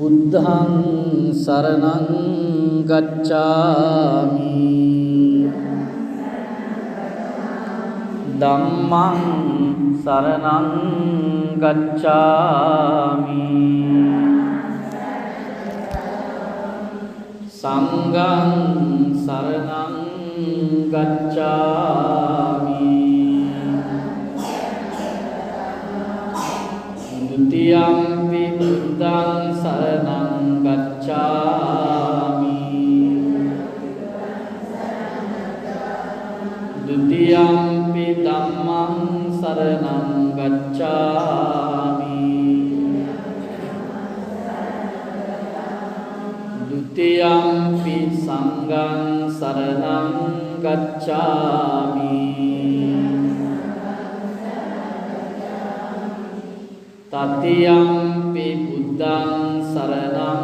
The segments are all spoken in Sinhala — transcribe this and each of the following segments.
බුද්ධං සරණං ගච්ඡාමි ධම්මං සරණං ගච්ඡාමි සංඝං සරණං ගච්ඡාමි ဒုတိယံ pi බුද්ධං සරණං ගච්ඡාමි ဒုတိယံ pi ධම්මං සරණං ගච්ඡාමි ဒုတိယံ pi සංඝං සරණං ගච්ඡාමි තතියම්පි බුද්ධං සරණං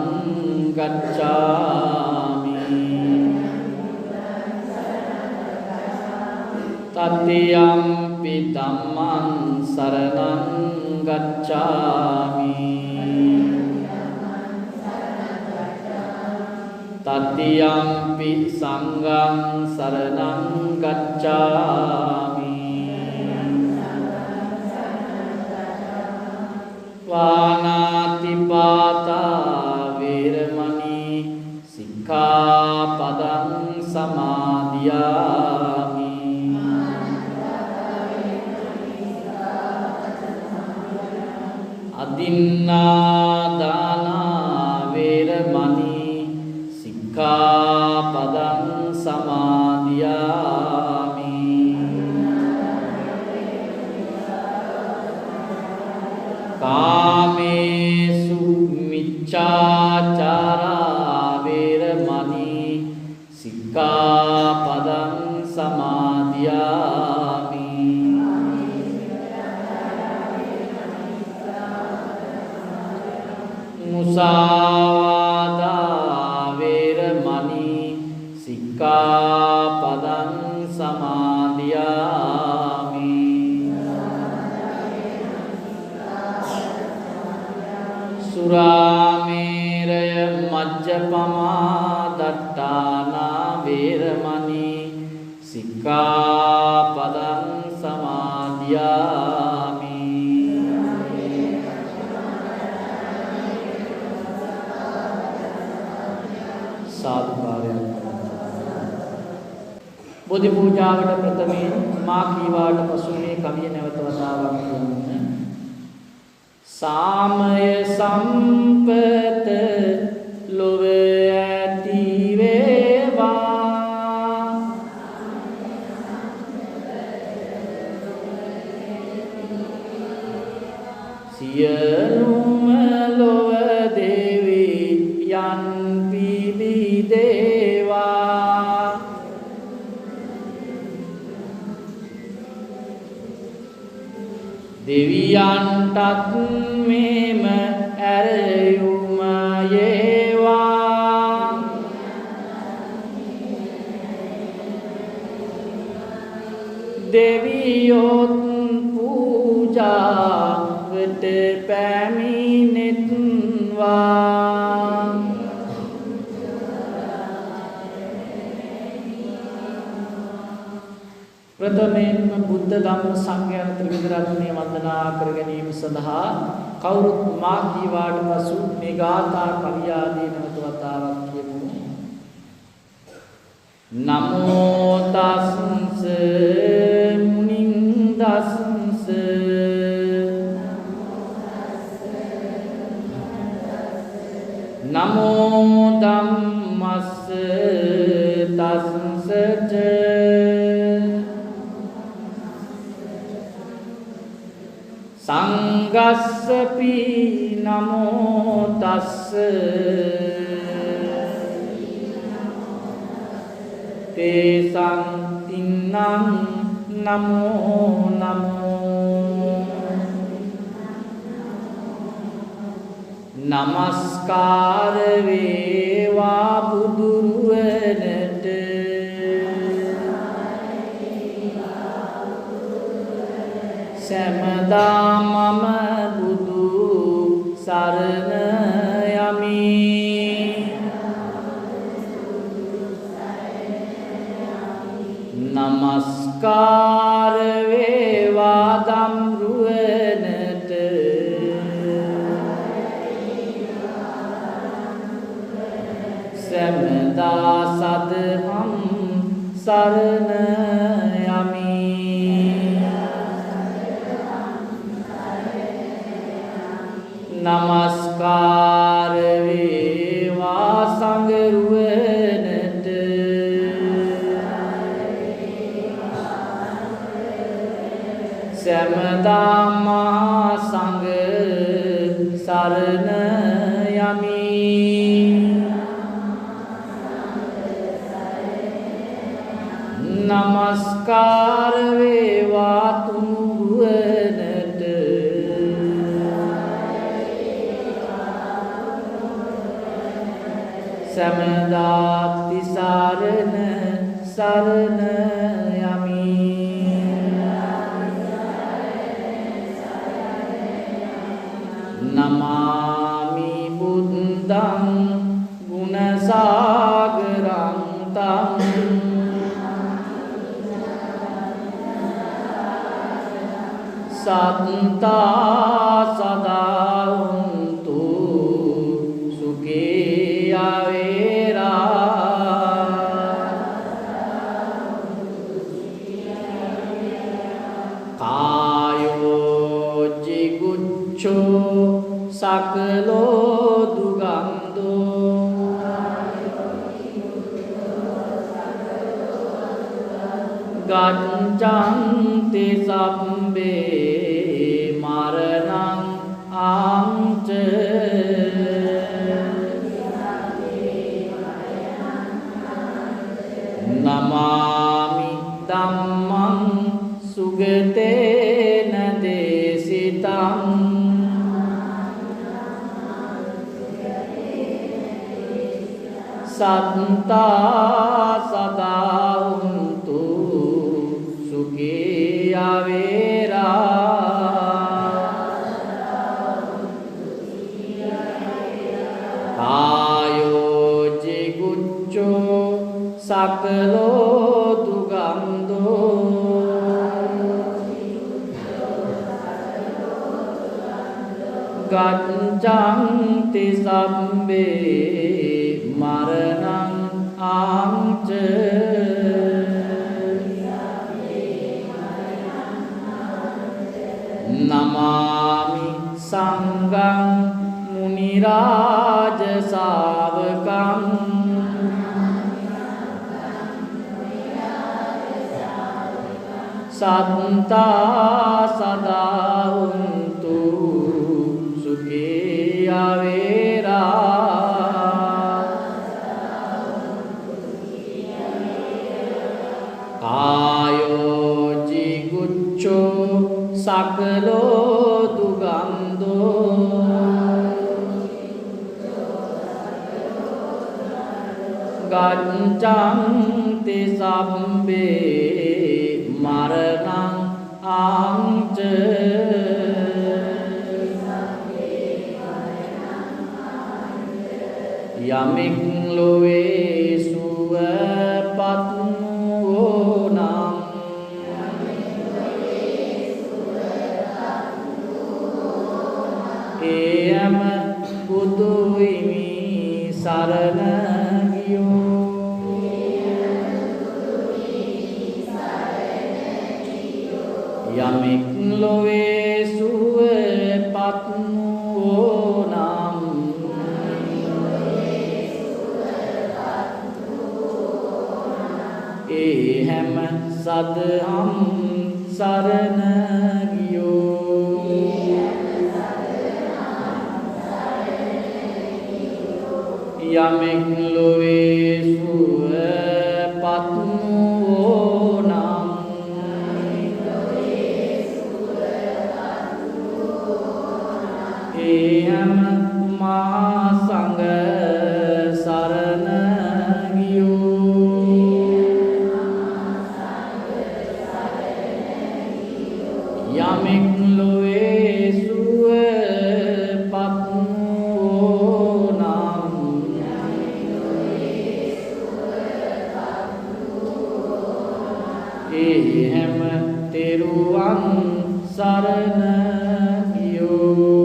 ගච්ඡාමි තතියම්පි ධම්මං සරණං ගච්ඡාමි තතියම්පි සංඝං සරණං ගච්ඡාමි වානාතිපාතා වේරමණී සික්ඛාපදං සමාදියාමි අදින්නාදානා වේරමණී සික්ඛාපදං සමාදියාමි කාමේසු මිච්ඡාචාරා වේරමණී සික්ඛාපදං සමාදියාමි මුසාවාදා වේරමණී සික්ඛාපදං සමාදියාමි සුරාමේරය මජ්ජපමා දට්ඨානා වේරමණී සික්ඛාපදං සමාදියාමි සාදුකාරයන් බෝධි පූජාවට ප්‍රථමයෙන් මා කීවාට පසු මේ කවිය නැවත වතාවක් කියන්න සාමය සම්පත ලොව ඇති වේවා සියලුම ලොව දෙවියන් පිබිදේවා දෙවියන්ටත් මෙම ඇරයුම යේවා දෙවියොත් පූජාවට පැමිණෙත්වා ප්‍රථමයෙන්ම බුද්ධ ධම්ම සංඝ ත්‍රිවිධ රත්නය වන්දනා කර ගැනීම සඳහා කවුරුත් මා කීවාට පසු මේ ගාථා කවිය ආදී නැවත වතාවක් කියමු. නමෝ තස්ස මුනින්දස්ස නමෝ ධම්මස්ස තස්ස සංඝස්සපි නමෝ තස්ස තේසං තින්නම් නමෝ නමෝ නමස්කාර වේවා බුදුරුවනට සෑමදා මම බුදු සරණ යමි නමස්කාර වේවා දම්රුවනට සැමදා සදහම් සරණ යමි නමස්කාර වේවා සංඝරුවනට සැමදා මහා සංඝ සරණ යමි නමස්කාර වේවා තුනුරුවනට සැමදා තිසරණ සරණ යමි නමාමි බුද්ධං ගුණසාගරං තං සත්තා සදා හුන්තු සුඛේ ආවේරා කායෝ ජිගුච්ඡෝ සකලෝ දුගන්ධෝ ගච්ඡන්ති සම්බේ මරණං ආංච නමාමි ධම්මං සුගතේන දේසිතං සත්තා සදා හුන්තු සුඛී ආවේරා ආයෝ ජිගුච්ඡෝ සකලෝ දුගන්ධෝ ගච්ඡන්ති සම්බේ මරණං ආංච නමාමි සංඝං මුනි රාජ ශාවකං සත්තා සදා හුන්තු සුඛී ආවේරා කායෝ ජිගුච්ඡෝ සකලෝ දුගන්ධෝ ගච්ඡන්ති සම්බේ මරණං ආංච යමෙක් ලොවේ සුවපත් වූ නම් එයම බුදු හිමි සරණ ගියෝ යමෙක් ලොවේ සුවපත් වූ නම් ඒ හැම සදහම් සරණ ගියෝ යමෙක් ලොවේ සුවපත් වූ නම් ඒ හැම මහා සංඝ සරණ යමෙක් ලොවේ සුවපත් වූ නම් ඒ හැම තෙරුවන් සරණ ගියෝ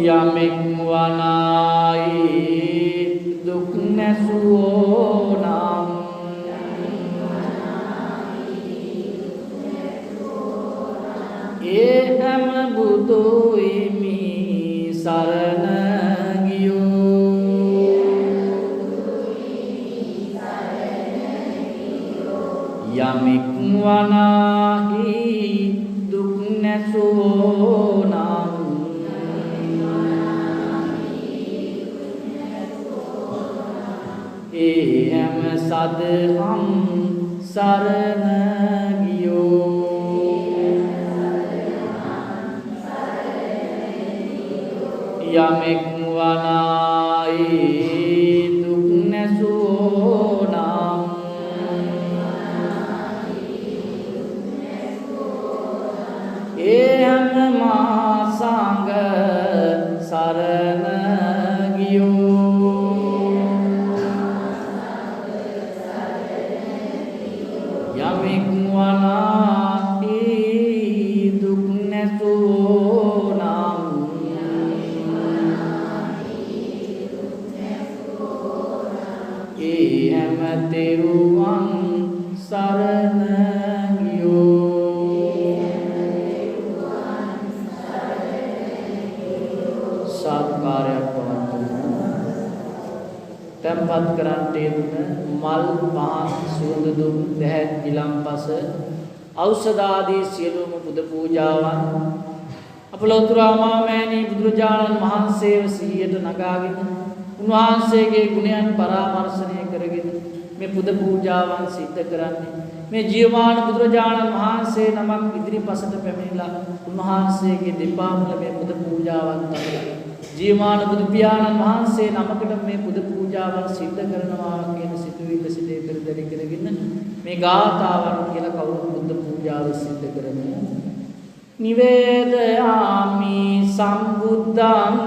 යමෙක් වනායි දුක් නැසුවෝ නම් ඒ හැම බුදු හිමි සරණ යමෙක් වනාහි දුක් නැසෝ නම් ඒ හැම සදහම් සරණ ගියෝ යමෙක් වනාහි දුක් නැසෝ නම් ඒ හැම මා සංඝ සරණ ගියෝ යමෙක් වනාහි දුක් නැසෝ නම් ඒ හැම තෙරුවන් සරණ සත්කාරයක් පවත්වමු. තැන්පත් කරන්ට යෙදුන මල් පහන් සුවඳ දුම් දැහැත් ගිලන්පස ඖෂධ ආදී සියලුම පුද පූජාවන් අප ලෞතුරාමා මෑණී බුදුරජාණන් වහන්සේව සිහියට නගාගෙන උන්වහන්සේගේ ගුණයන් පරාමර්ශනය කරගෙන මේ පුද පූජාවන් සිද්ධ කරන්නේ මේ ජීවමාන බුදුරජාණන් වහන්සේ නමක් ඉදිරිපසට පැමිණිලා උන්වහන්සේගේ දෙපා මුල මේ පුද පූජාවන් තබලා ජීවමාන බුදු පියාණන් වහන්සේ නමකට මේ පුද පූජාවන් සිද්ධ කරනවා කියන සිතුවිල්ල සිටේ පෙරදරි කරගෙන මේ ගාථාවන් කියලා කවුරුත් බුද්ධ පූජාව සිද්ධ කරමු. නිවේදයාමි සම්බුද්ධං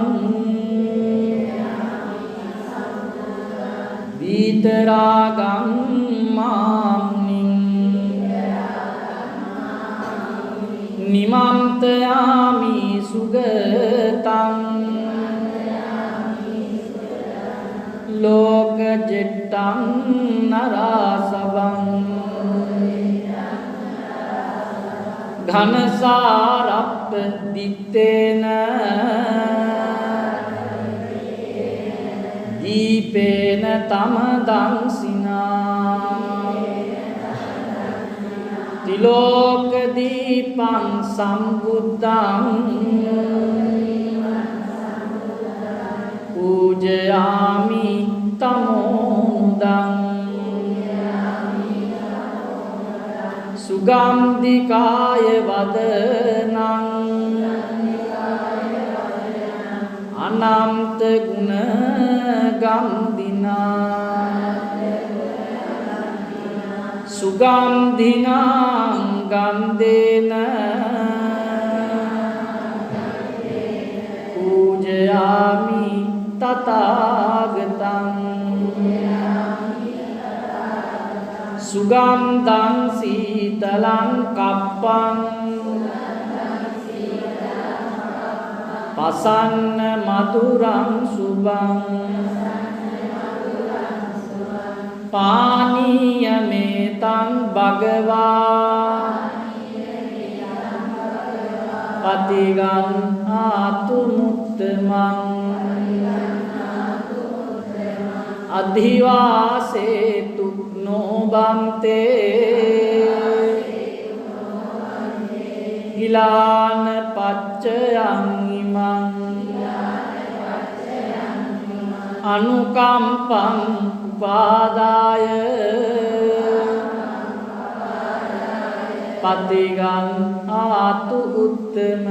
විතරාගං මාම්නිං නිමන්තයාමි සුගතං ලෝක ජෙට්ටං නරාසවං ඝනසාරප්ප දිත්තේන දීපේන තමදං සිනා තිලෝක දීපං සම්බුද්ධං පූජයාමි තමෝදං සුගන්ධිකාය වදනං අනන්ත ගුණ ගන්ධිනා සුගන්ධිනං ගන්ධේන පූජයාමි තථාගතං සුගන්ධං සීතලං කප්පං පසන්න මధుරං සුභං පානීය මේතං භගවා පතිගං ආතු මුත්තමං අධිවාසේතු නොබන්තේ ගිලාන පච්චයං ඉමං අනුකම්පං උපාදාය පතිගං ආතු උත්තම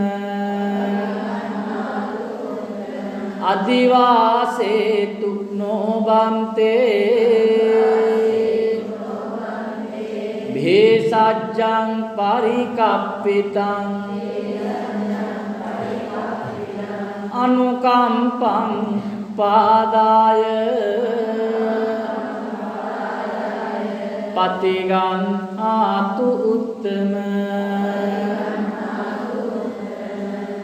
අදිවාසේතු නොබන්තේ භේසජ්ජං පරිකප්පිතං අනුකම්පං පාදාය පතිගන්හාතු උත්තම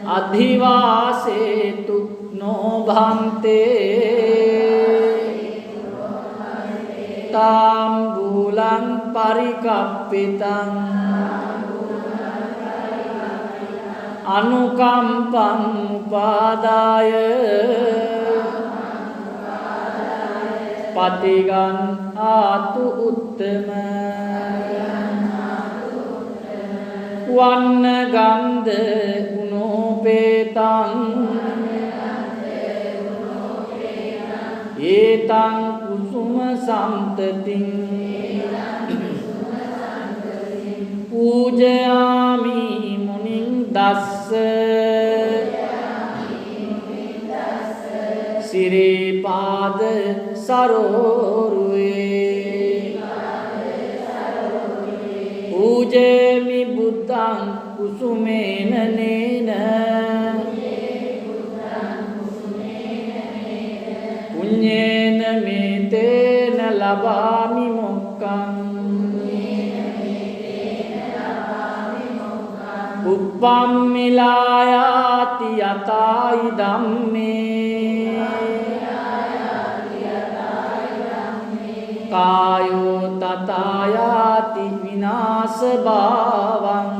අධිවාසේතු නොභන්තේ තාම්බුලං පරිකප්පිතං අනුකම්පං උපාදාය පතිගන්හාතු උත්තම වන්න ගන්ධ ගුණෝපේතං ඒතං කුසුම සම්තතින් පූජයාමි මුනිං දස්ස සිරිපාද සරෝරුවේ පූජේමි බුද්ධං කුසුමේන නේන පුඤ්ඤේන මේතේන ලබාමි මොක්ඛං උප්පම්මිලායාති යතායි ධම්මේ කායෝ තථායාති විනාශ භාවං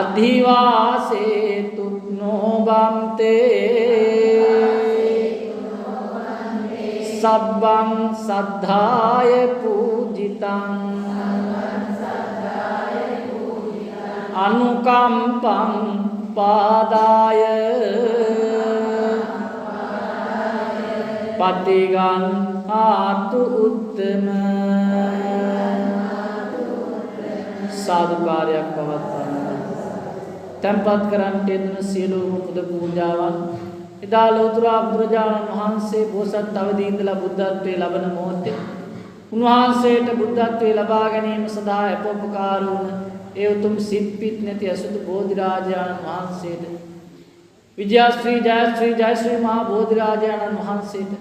අධිවාසේතු නොබන්තේ සබ්බං සද්ධාය පූජිතං අනුකම්පං පාදාය පතිගන්හාතු උත්තම සාදුකාරයක් පවත්වන්න තැන්පත් කරන්ට යෙදුන සියලුම පුද පූජාවන් එදා ලෝතර බුදුරජාණන් වහන්සේ බෝසත් අවදී ඉඳලා බුද්ධත්වයේ ලබන මොහොතේ උන්වහන්සේට බුද්ධත්වයේ ලබා ගැනීම සඳහා අපෝපකාර වුණ ඒ උතුම් සිත්පිත් නැති අසුදු බෝධිරාජාණන් වහන්සේට විජයශ්‍රී ජයශ්‍රී මහා බෝධිරාජාණන් වහන්සේට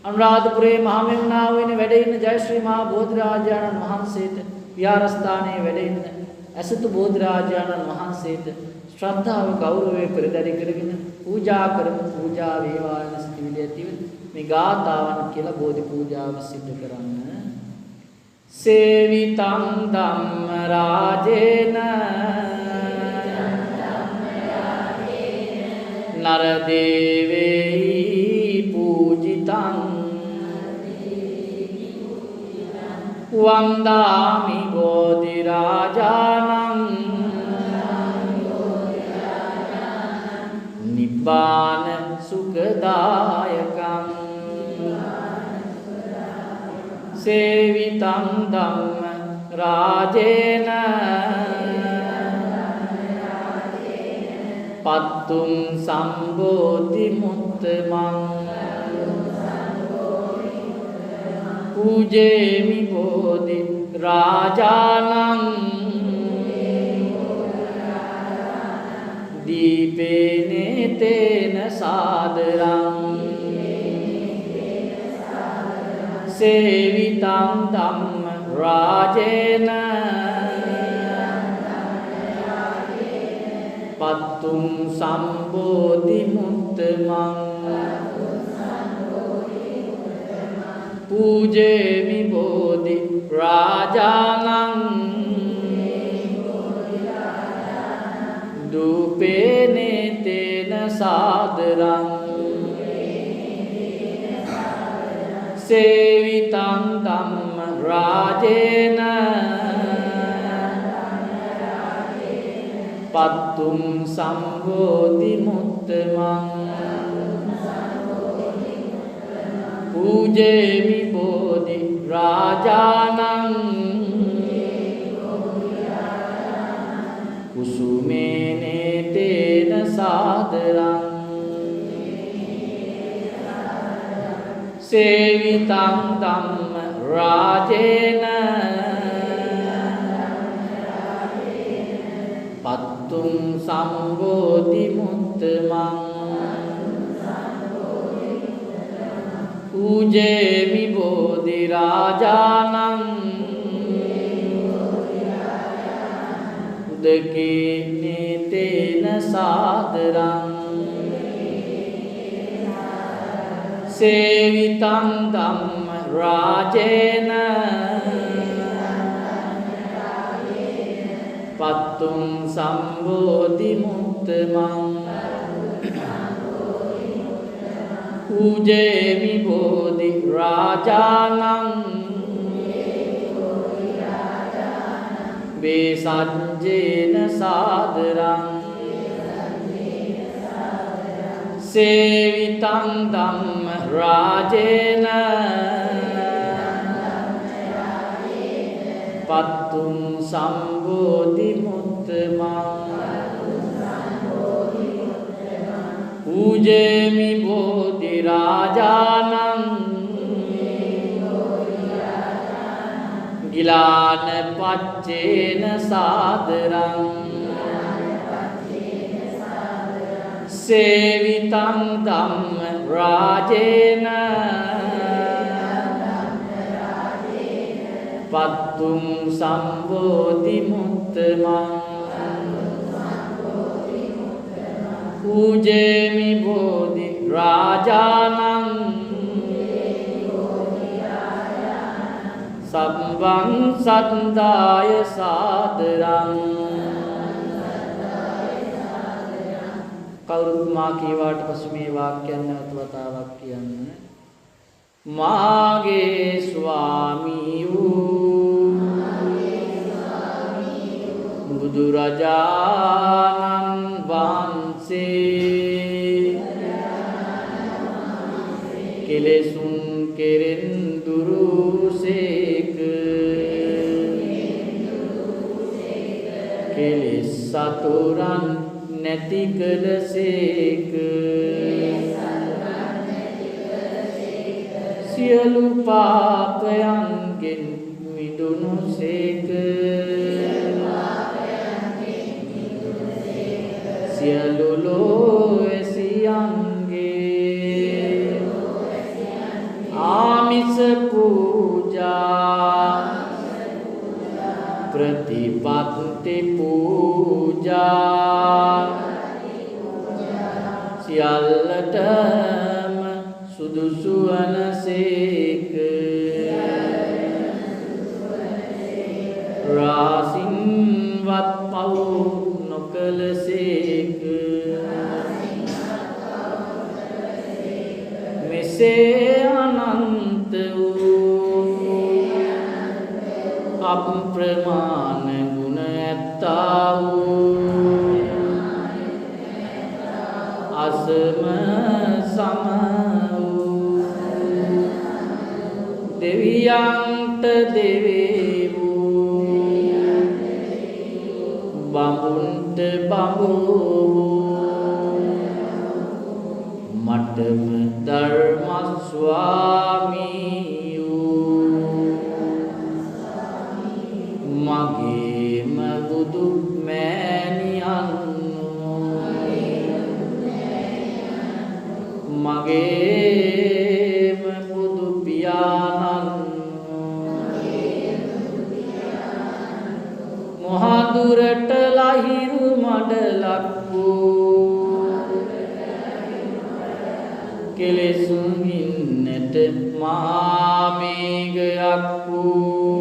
අනුරාධපුරයේ මහමෙවුනාව වෙන වැඩ ඉන්න ජයශ්‍රී මහා බෝධිරාජාණන් වහන්සේට විහාරස්ථානයේ වැඩ ඉන්න අසුදු බෝධිරාජාණන් වහන්සේට ශ්‍රද්ධාව ගෞරවය පෙරදරි කරගෙන පූජා කරමු පූජා වේවා යන සිතිවිලි ඇතිව මේ ගාථාවන් කියලා බෝධි පූජාව සිදු කරන්න සේවිතං ධම්ම රාජේන නර දේවේහි පූජිතං වන්දාමි බෝධි රාජානං නිබ්බාන සුඛදායකං සේවිතං ධම්ම රාජේන පත්තුං සම්බෝධි මුත්තමං පූජේමි බෝධි රාජානං දීපේනේ තේන සාදරං සේවිතං ධම්ම රාජේන පත්තුං සම්බෝධි මුත්තමං පූජේමි බෝධි රාජානං දූපේනේ තේන සාදරං සේවිතං ධම්ම රාජේන පත්තුං සම්බෝධි මුත්තමං පූජේමි බෝධි රාජානං කුසුමේනේ තේන සාදරං සේවිතං ධම්ම රාජේන පත්තුං සම්බෝධි මුත්තමං पूजेमि बोधिराजानं उदके नेतेन सादरं सेवितं धम्मराजेन पत्तुं सम्बोधिमुत्तमम् पूजेमि बोधिराजानं वेसज्जेन सादरं सेवितं धम्मराजेन पत्तुं सम्बोधिमुत्तमम् पूजेमि बोधिराजानं गिलानपच्चेन सादरं सेवितं धम्मराजेन पत्तुं सम्बोधिमुत्तमम् पूजेमि बोधिराजानं सब्बं सन्दाय सादरं කවුරුත් මා කීවාට පසු මේ වාක්‍යයන් නැවත වතාවක් කියන්න. මාගේ ස්වාමී වූ බුදුරජාණන් වහන්සේ කෙලෙසුන් කෙරෙන් දුරුසේක කෙලෙස් සතුරන් නැති කළසේක සියලු පාපයන්ගෙන් මිදුණුසේක සියලු ලෝවැසියන්ගේ ආමිස පූජා ප්‍රතිපත්ති පූජා සියල්ලටම සුදුසු වනසේක රාසින්වත් පව් නොකලසේක මෙසේ අනන්ත වූ අප්‍රමාණ ගුණ ඇත්තා වූ අසම සම වූ දෙවියන්ට දෙවේවු බඹුන්ට බඹු මටම ධර්ම ස්වාමී වූ මගේම බුදු මෑණියන් මගේම බුදු පියාණන් මොහදුරට ලහිරු මඩලක් වූ කෙලෙසුන් ගින්නට මහා මේඝයක් වූ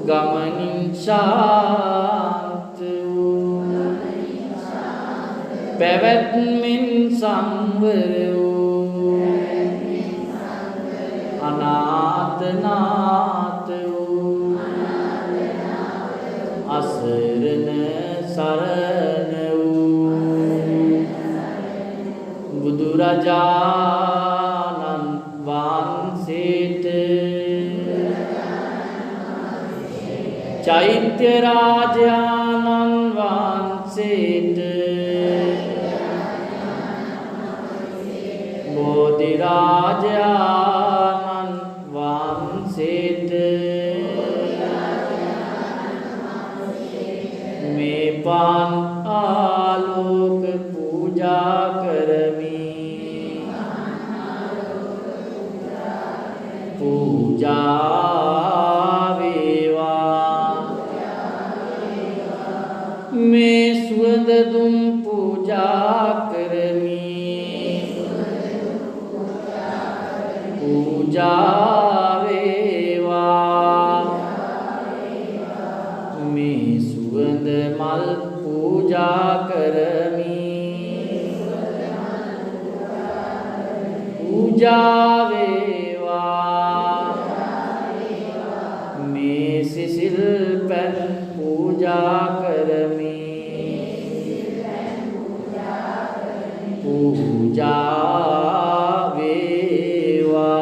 ගමනින් ශාන්ත වූ පැවැත්මෙන් සංවර වූ අනාථනාථ වූ අසරණ සරණ වූ බුදුරජාණන් වහන්සේට චෛත්‍ය රාජානන් වහන්සේට බෝධි රාජානන් වහන්සේට මේ පාන් ආලෝක පූජා කරමි පූජා වේවා මේ සුවඳ දුම් පූජා කරමි පූජා වේවා මේ සුවඳ මල් පූජා කරමි පූජා වේවා මේ සිසිල් පැන් පූජා කරමි පූජා වේවා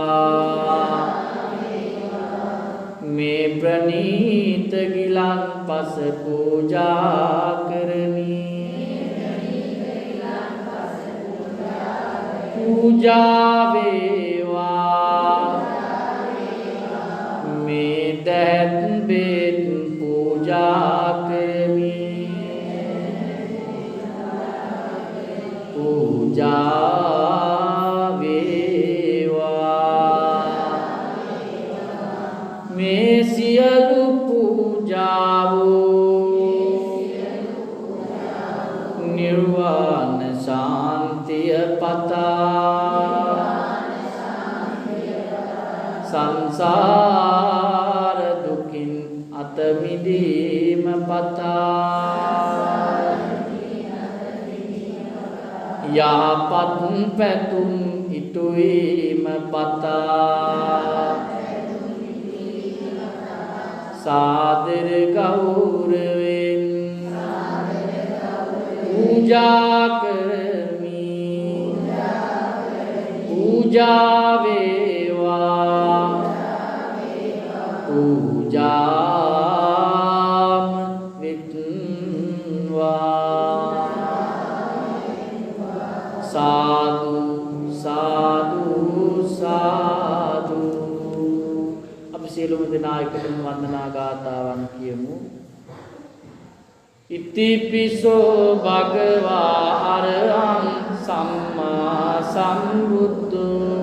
මේ ප්‍රණීත ගිලන් පස පූජා කරමි පූජා වේවා මේ දැත් බෙත් පූජා කරමි පූජා වේවා මේ සියලු පූජාවෝ නිර්වාණ ශාන්තිය පතා සංසාර දුකින් අත මිදීම පතා යහපත් පැතුම් ඉටුවීම පතා සාදර ගෞරවෙන් පූජා කරමි පූජා වේවා පූජාම විත්වා සාදු සාදු සාදු අපි සියලුම දෙනා එකටම වන්දනා ගාථාවන් කියමු ඉතිපිසෝ භගවා අරහං සම්මා සම්බුද්ධෝ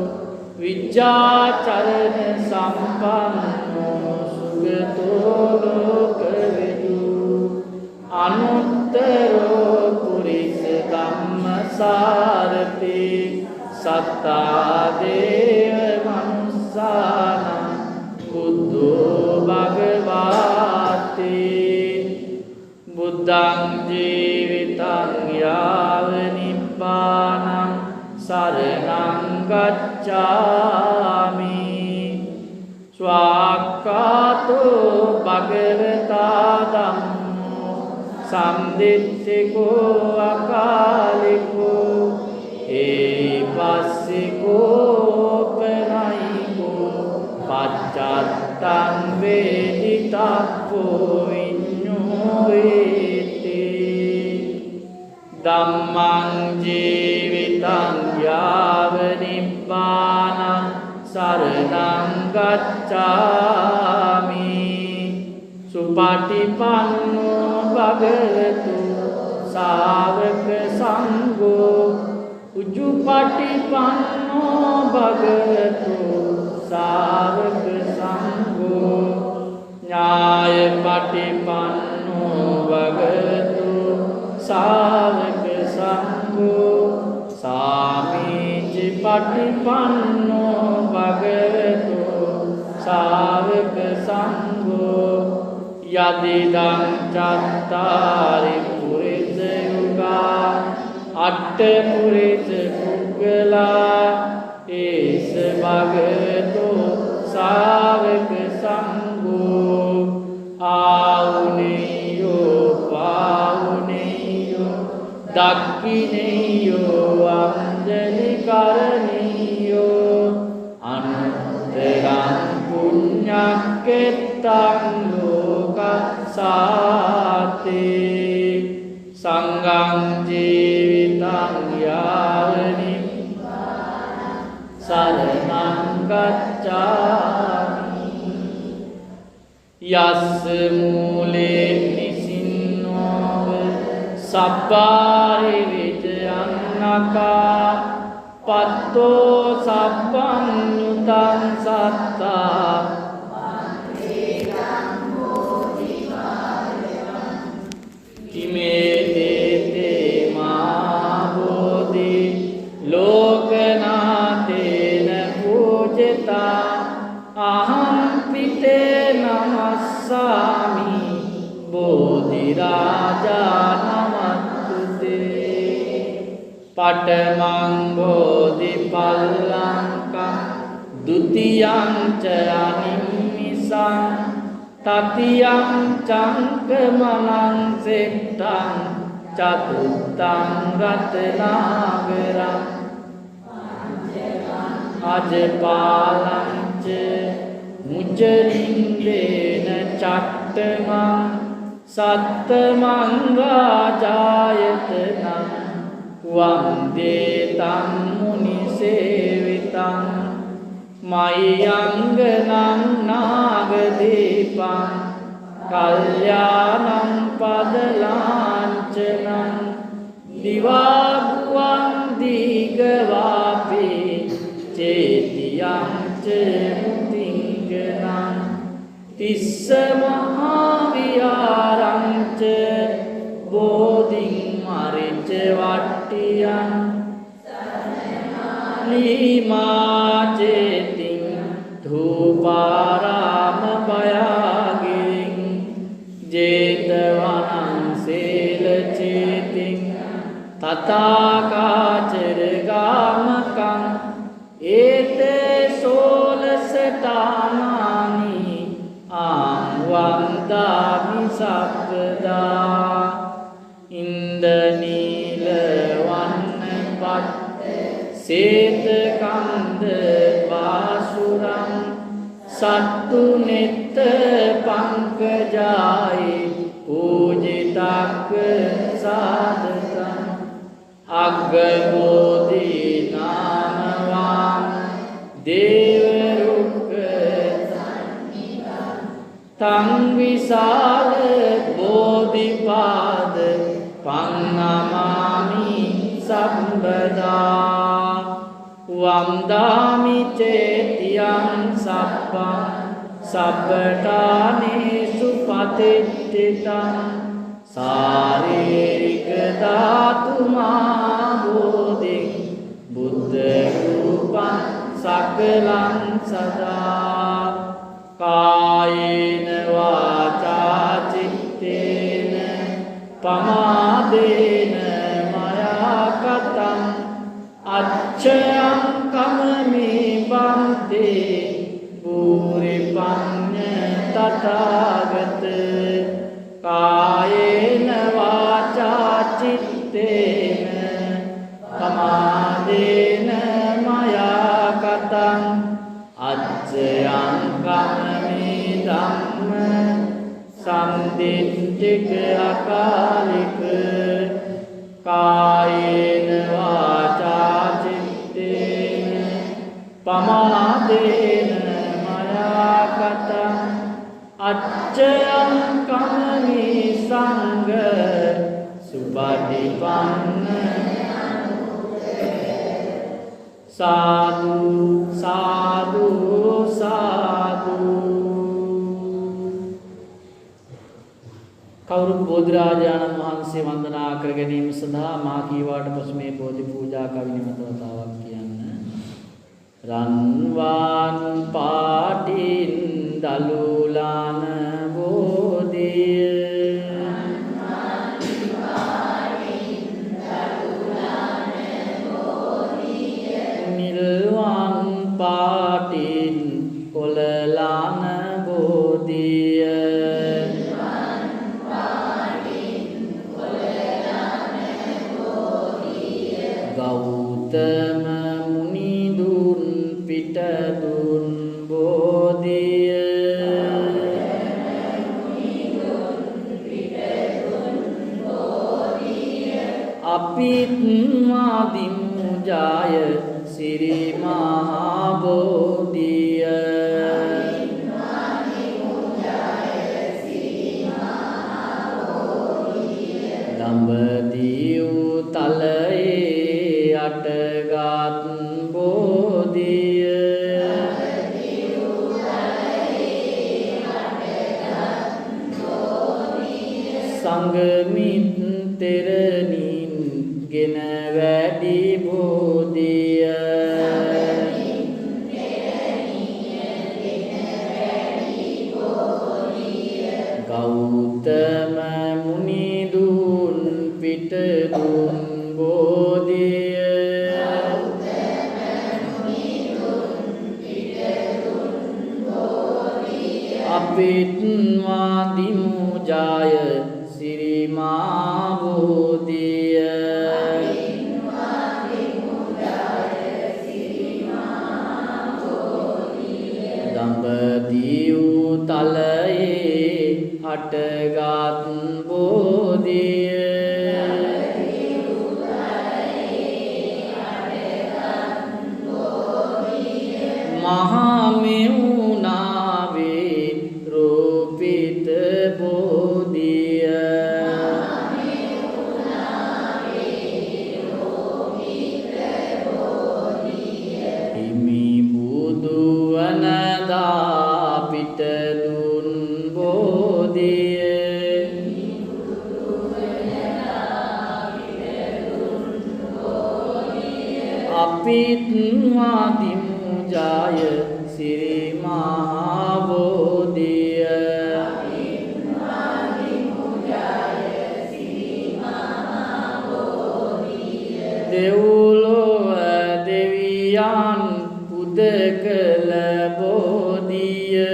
විජ්ජාචරණ සම්පන්නෝ සුගතෝ ලෝකවිදු අනුත්තරෝ පුරිස ධම්මසාරති සත්තා දේව මනුස්සානං බුද්ධෝ භගවාති බුද්ධං ජීවිතං යාව නිබ්බානං සරණං ගච්ඡාමි ස්වාක්ඛාතෝ භගවතා ධම්මෝ සම්දිත්තිකෝ අකාලිකෝ ඒපස්සිකෝ පනයිකෝ පච්චත්තං වේදිතප්පෝ ධම්මං ජීවිතං යාව නිබ්බානං සරණං ගච්ඡාමි සුපටිපන්නෝ භගවතු ශාවක සංඝෝ උජුපටිපන්නෝ භගවතු ශාවක සංඝෝ ඥායපටිපන්නෝ භගවතු ශාවක සංඝෝ සාමීචි පටිපන්නෝ භගවතු ශාවක සංඝෝ යදිදං චත්තාරි පුරිස යුගා අට්ඨ පුරිස පුග්ගලා ඒස භගවතු ශාවක සංඝෝ ආවුනේයෝ පාවුනේයෝ දක්ඛිනේයෝ අංජලි කරණීයෝ අනුත්තරං පුඤ්ඤක්කෙත්තං ලෝකසාතේ සංඝං ජීවිතං යාවනි සරණං ගච්ඡාමි යස්ස මූලේ නිසින්නෝව සබ්බාරි විජයන්නකා පත්තෝ සබ්බං යුතං සත්තා ඉමේ දේතේ මා බෝධි ලෝකනාතේන පූජිතා අහං පිතේ නමස්සාමි බෝධි රාජා නමස්තුතේ පඨමං බෝධි පල්ලංකං ဒုတိယං ච අනිම්මිසං තතියං චංකමලං සෙට්ටං චතුත්තං රතනාගරං අජපාලං ච මුචලින්දේන චට්ඨමං සත්තමං රාජායතනං වන්දේ තං මුනි සේවිතං මයංගනං නාගදීපං කල්යාණං පදලාංචනං දිවාභුවං දීගවාපි චේතියං ච මුතිංගනං තිස්ස මහා විහාරං ච බෝධින් මරිච වට්ටියං ලීමා චේතිං ධූපාරාම බයාගිරින් ජේතවනං සේල චේතිං තථාකාචර ගාමකං ඒතේ සෝලසතානානි ආං වන්දාමි සබ්බදා ඉන්දනීල වන්න පට්ඨ සේත කන්ද වාසුරං සත්තු නෙත්ත පංකජායි පූජිතක්ක සාදතං අග්ගබෝධි නාමවාන් දේව රුක්ඛ තං විසාල බෝධිපාද පන්නමාමි සම්බදා වන්දාමි චේතියං සබ්බං සබ්බඨානේසු පතිට්ඨිතං සාරීරික ධාතු මහා බෝධි බුද්ධ රූපං සකලං සදා කායේන වාචා චිත්තේන පමාදේන මයා කතං අච්ඡයං කමමේ බන්තේ පූරි පඤ්ඤ තථාගත කායේන වාචා චිත්තේන පමාදේන මයා කතං අච්ඡයං කමමේ ධම්ම සම්දිට්ඨික අකාලික කායේන වාචා චිත්තේන පමාදේන මයා කතං අච්ඡයං කමමේ සංඝ සුපටිපන්න සාදු සාදු සාදු කවුරුත් බෝධිරාජාණන් වහන්සේ වන්දනා කර ගැනීම සඳහා මා කීවාට පසු මේ බෝධි පූජා කවිනිමත වතාවක් කියන්න. රන්වාන් පාටින් දලුලාන බෝධිය නිල්වන් පාටින් කොළලාන බෝධිය ගෞතම මුනිදුන් පිටදුන් බෝධිය අපිත් මාදිමු ජාය සිරි මහා බෝධිය දඹදිව් තලයේ අටගත් බෝධිය සංගමිත් තෙරණින් ගෙන වැඩි බෝධිය ගෞතම මුනිදුන් පිට දුන් බෝධිය අපිත් වාදිමු ජය සිරිමා බෝධිය දඹදිව් තලයේ හටගත් බෝධිය මහමෙවුනාවේ රූපිත බෝධිය හිමි බුදු වනදා පිට දුන් බෝධිය අපිත් වාදිමු ජය සිරිමා බෝධිය දෙව්ලොව දෙවියන් පුද කළ බෝධිය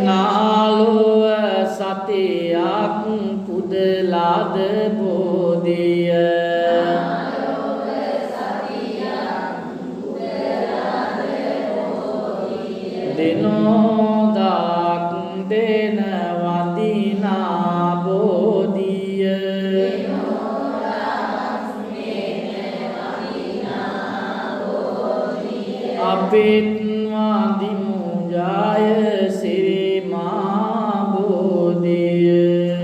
නාලොව සතයක් පුදලාද බෝධිය දෙනෝදාක් දෙන වදිනා බෝධිය අපිත් වදිමු ජය සිරිමා බෝධිය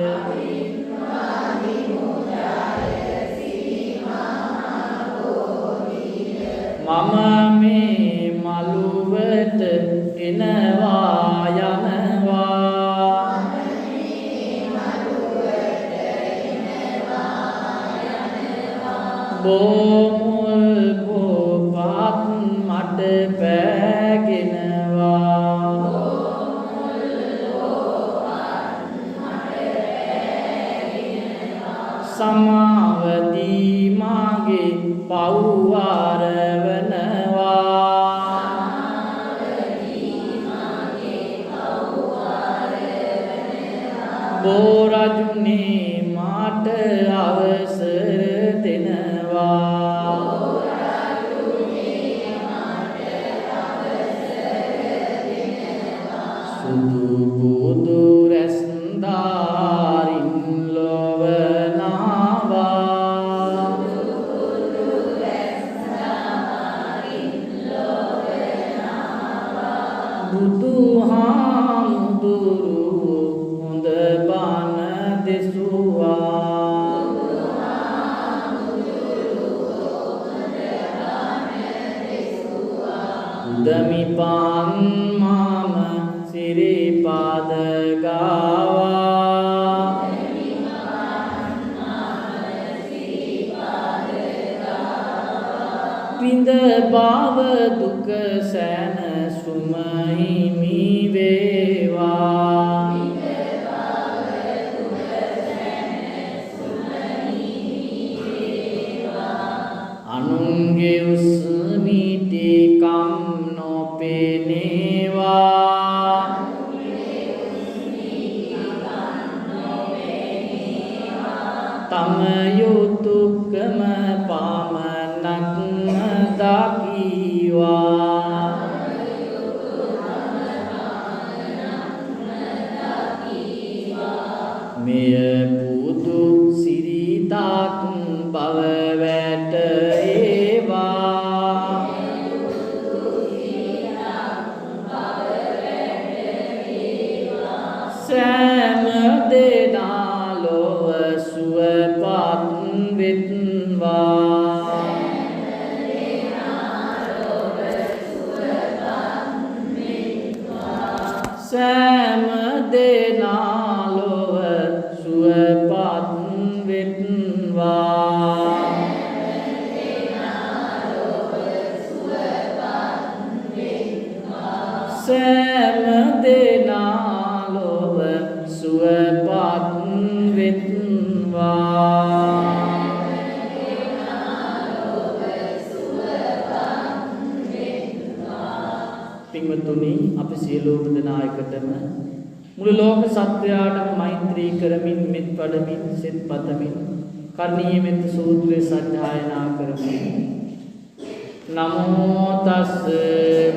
මම මේ මළුවට එනවා යනවා බොමුල් බොපත් මට පෑගෙනවා සමාවදී මාගේ පව්වාර වනවා බෝරජුනේ මාට අවසර දෙනවා සුදු බුදු රැස්දාරින් ලොවනවා බුදුහාමුදුරු හොඳ බණ දෙසුවා උදමිපන් මම සිරිපාද ගාවා පිඳ බව දුක සැනසුම හිමි වේවා අනුන්ගේ උස්මිතිකම් නොපෙනේවා තම යුතුයකම පමණක් දකීවා මෙය බුදු සිරිතක් බව වැටේවා සෑම දේ වෙත්වා. පින්වතුනි, අපි සියලුම දෙනා එකටම මුළු ලෝක සත්වයාටම මෛත්‍රී කරමින් මෙත් වඩමින් සෙත් පතමින් කර්ණීය මෙත් සූත්‍රය සජ්ජායනා කරමින් නමෝ තස්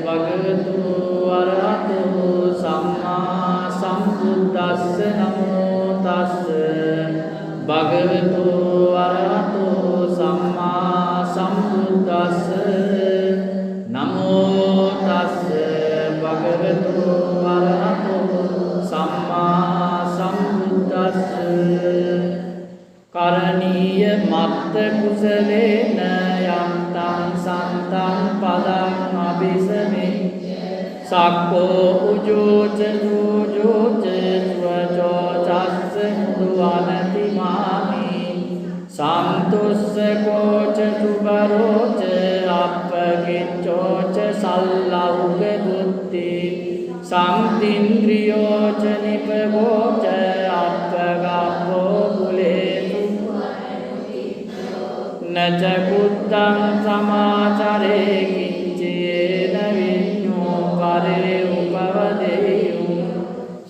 භගවතු වරහතෝ සම්මා සම්බුද්දස්ස නමෝ තස් භගවතු වරහතෝ සම්මා සම්බුද්දස්ස නමෝ තස් භගවතු වරහතෝ සම්මා සම්බුද්දස්ස කරණීය මත්ත කුසලේන යම්තං සන්තං පදං අபிසමේ සක්කෝ උජෝච සූජෝච ස්වචෝ චස්ස දුවනති මාමි සන්තුස්ස කෝච සුබරෝච අප්පකිච්චෝච සල්ලෞග බුද්ධි සංතින්ද්‍රියෝච නිපගෝච අප්පගප්පෝ කුලේසු නච කුත්තං සමාචරේ කිච්චේන විඤ්ඤෝ කරේ උපවදේයුම්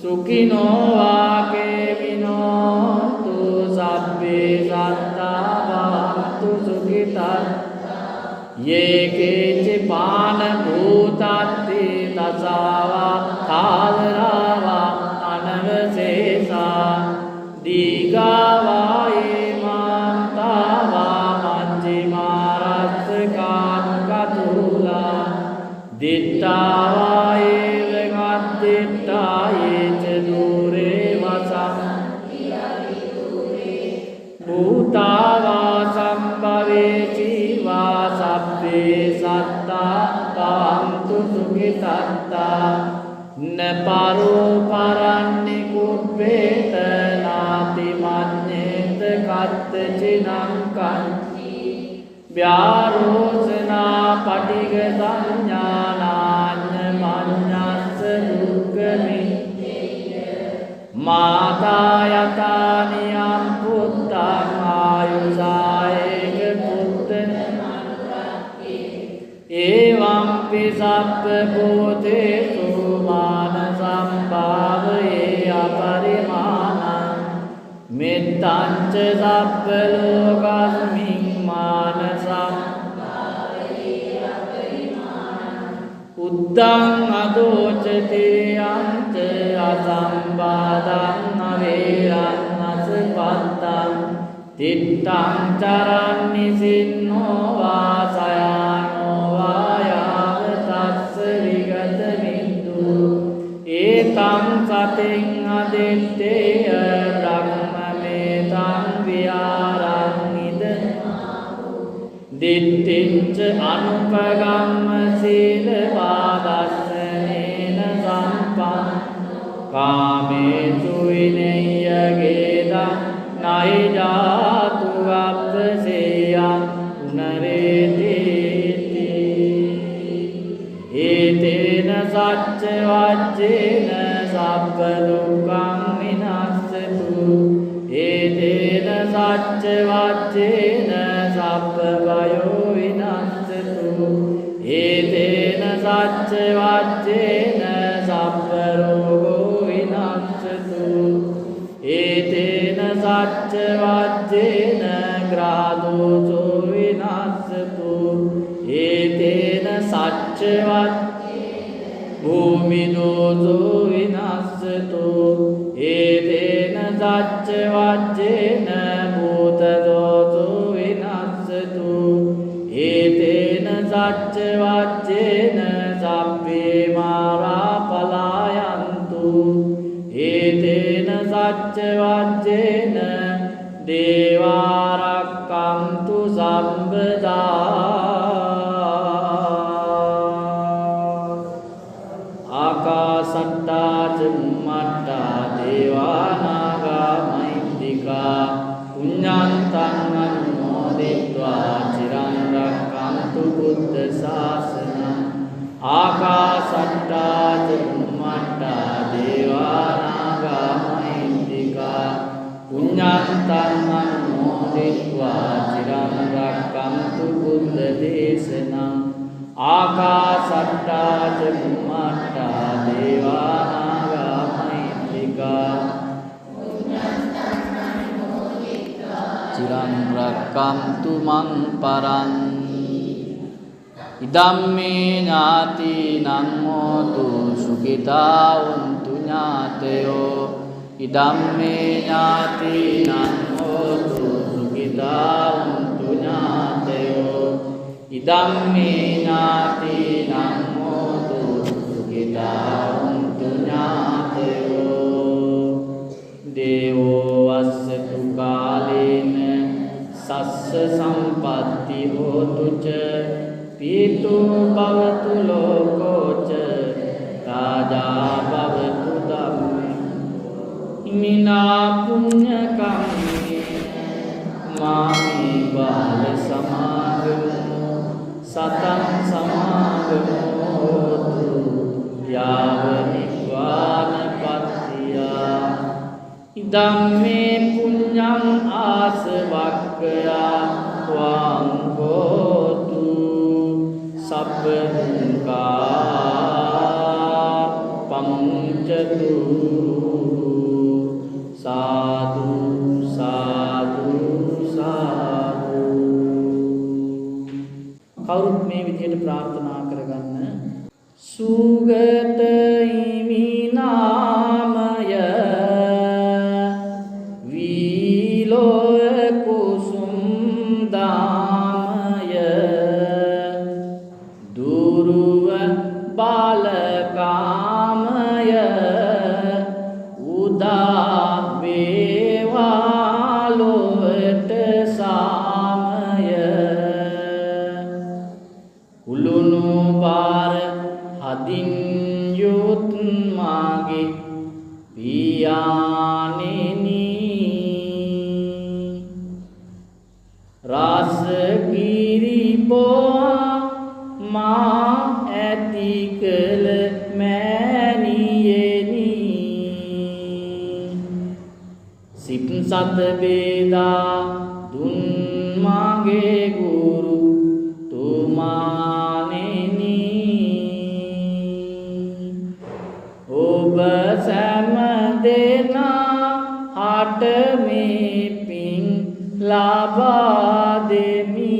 සුඛිනෝ වාකේ විනෝතු සබ්බේ සත්තා භවන්තු සුඛිතං යේකේච පාන භූතත්ති තසාවා කාලරාවා අනවසේසා දීගාවා ඒමාන්තාවා මංජිමාරස්සකාන් කතුලා දිට්ඨාවා ඒවගත්තිට්ඨා යේච දූරේ වසං භූතාවා සම්භවේ ජීවා සබ්බේ සත්තා භවන්තු සුඛිතත්තා නපරෝ පරන්නි කුබ්බේත නාති මඤ්ඤේත කත්ත චිනං කන්ති ව්‍යාරෝචනා පටිග සංඥානාඤ්ඤ මඤ්ඤස්ස දුක්ඛමි මාතා යතානියං පුත්තං ආයුසායේක පුත්තං එවං පිසප්ප භූතේසු මාන සම්භාවයේ අපරිමාණං මෙත්තං ච සබ්බ ලෝකස්මින් මාන සම්භාවයේ අපරිමාණං උද්දං අදෝචති අන්ත අසම්බාධං අවේරං අසපත්තං තිත්තං චරන්නි සින්නෝ වාසයානෝ වායාව තස්ස විගත බින්දු ඒතං සතින් අදිත්තේය බ්‍රහ්මමේතං විහාරං ඉද දිට්ඨිංච අනුපගම්ම සීලවාදස්සනේන සම්පන්න කාමේසු විනය්‍යගේදං නයි ජාතු අප්පසේයං පුනරේතිති ඒතේන සච්ච වච්චේන සබ්බ දුක්ඛං විනස්සතු ඒතේන සච්ච වච්චේන සබ්බ භයෝ විනස්සතු ඒතේන සච්ච වච්චේන සබ්බ රෝගෝ විනස්සතු ඒතේන සච්ච වච්චේන ග්‍රහදෝසෝ විනස්සතු ඒතේන සච්ච වච්චේන භූමිදෝසෝ විනස්සතු ඒතේන සච්ච වච්චේන භූතදෝසෝ විනස්සතු ඒතේන සච්ච වච්චේන සබ්බේ මාරා පලායන්තු ඒතේන සච්ච වච්චේන දේවාරක්ඛන්තු සම්පදා ආකාසට්ටා චුම්මට්ටා දේවානාගා මහින්దికා පුඤ්ඤන්තං අනුමෝදිत्वा චිරං රක්ඛන්තු බුද්ධ ශාසනං ආකාසට්ටා චුම්මට්ටා දේවානාගා මහින්దికා පුඤ්ඤන්තං අනුමෝදිत्वा චිරං රක්ඛන්තු බුද්ධ දේශනං ආකාසට්ටා ච බුම්මට්ටා දේවානාගා මහිත්‍තිකා චිරං රක්ඛන්තු මං පරං ඉදම්මේ ඥාතිනං හෝතු සුඛිතා වന്തു ඥාතයෝ ඉදම්මේ ඥාතිනං හෝතු සුඛිතා වന്തു ඥාතයෝ ඉදම්මේ ඥාතිනං හෝතු සුඛිතා වന്തു ඥාතයෝ දේවෝ වස්සතු කාලේන සස්ස සම්පatti හෝතු ච පීතු භවතු ලෝකෝච රාජා භවතු ධම්මේ ඉමිනා පුඤ්ඤ කම්මේ මාමේ බාල සමාගමෝ සතං සමාගමෝ හෝතු යාව නිවානපත්තියා ඉදම්මේ පුඤ්ඤං ආසවක්ඛයා ත්වං හෝතු සබ්බ දුක්ඛා පමුච්ඡතු සාදු සාදු සාදු කවුරුත් මේ විදියට ප්‍රාර්ථනා කරගන්න සුගත හිමිනාමය වීලෝ කුසුම් දාමය දුරුව බාලකාමය උදා වේවා ලොවට සාමය උලුණු බාර හදින් යොත් මාගේ පියාණෙනි රස කිරිබෝ මා ඇති කළ මෑණියෙනි සිත් සත බේදා දුන් මාගේ ගුරු තුමාණෙනි ඔබ සෑම දෙනා හට මේ පින් ලබා දෙමි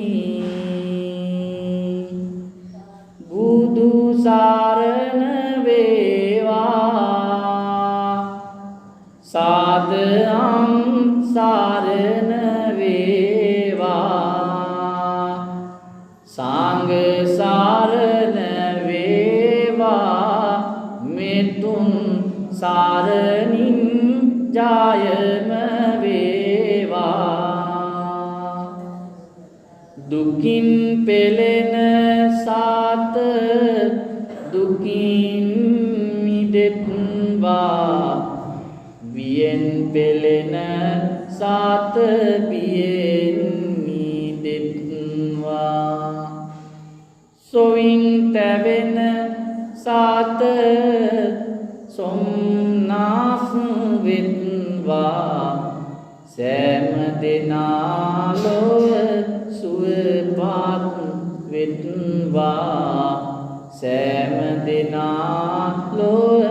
බුදු සරණ වේවා සාදම් සරණ වේවා සංඝ සරණ වේවා මෙතුන් සරණින් ජයම වේවා දුකින් පෙළෙන සාත දුකින් මිදෙත්වා බියෙන් පෙළෙන සාත බියෙන් මිදෙත්වා සොයින් තැවෙන සාත සොම්නාස් වෙත්වා සෑම දෙනා ලොව සුවපත් වෙත්වා සෑම දෙනා ලොව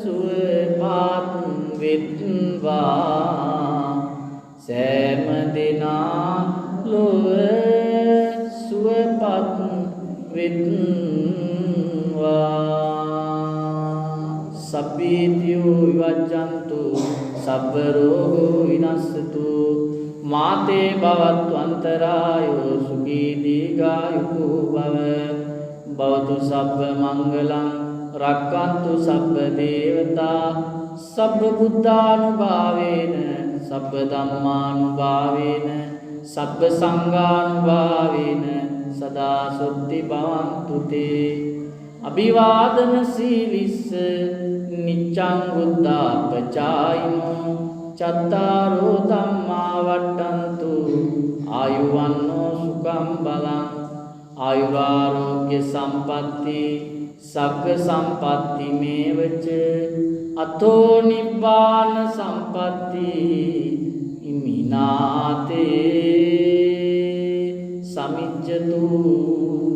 සුවපත් වෙත්වා සෑම දෙනා ලොව සුවපත් වෙත්වා සබ්බීතියෝ විවජ්ජන්තු සබ්බ රෝගෝ විනස්සතු මාතේ භවත්තු අන්තරායෝ සුඛී දීඝායුකෝ භව භවතු සබ්බ මංගලං රක්ඛන්තු සබ්බ දේවතා සබ්බ බුද්ධානුභාවේන සබ්බ ධම්මානුභාවේන සබ්බ සංඝානුභාවේන සදා සුද්ධි භවන්තු තේ අභිවාදන සීලිස්ස නිච්ඡං බුද්ධාපචායිනෝ චත්තාරෝ ධම්මා වට්ටන්තු ආයුවන්නෝ සුඛං බලං ආයුරාෝග්‍ය සම්පatti සග්ග සම්පatti මේවච අතෝ නිබ්බාන සම්පatti මිනාතේ සමිච්ඡතු